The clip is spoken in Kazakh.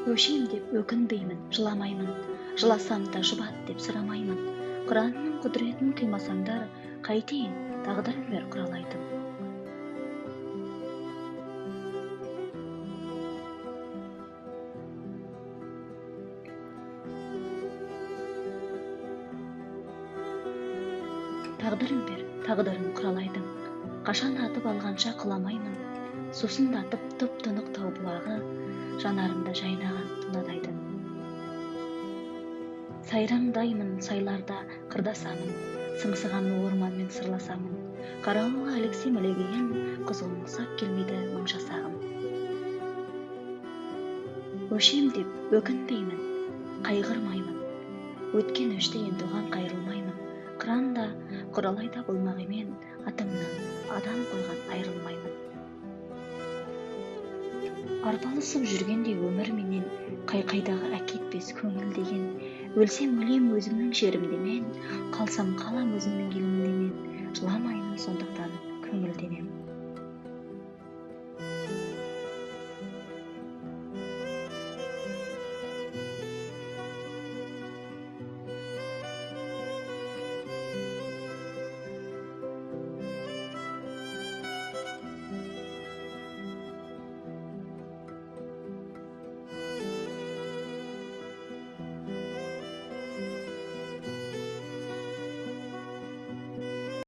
Өшем деп өкінбеймін, жыламаймын, жыласам да жұбат деп сұрамаймын. Құранның құдіретін қимасаңдар, қайтейін, тағдыр бер құралайтын. Тағдырын бер, тағдырын құралайдың. Қашан атып алғанша қыламаймын. Сусындатып тұп-тұнық тау бұлағы, жанарымда жайнаған тұнадайдың. Сайраңдаймын сайларда қырдасамын, сыңсыған орманмен сырласамын. Қарауылға іліксем ілегейін, қызуым ұсап келмейді мұң жасағым. Өшем деп өкінбеймін, қайғырмаймын. Өткен өшті енді оған қайрылмаймын. Қыранда, құралайда болмағымен, атымнан адам қойған айрылмаймын. Арпалысып жүргенде өмірменен, қайқайдағы әкетпес көңіл деген. Өлсем өлем өзімнің жерімдемен, қалсам қалам өзімнің елімдемен. Жыламаймын сондықтан көңілденем.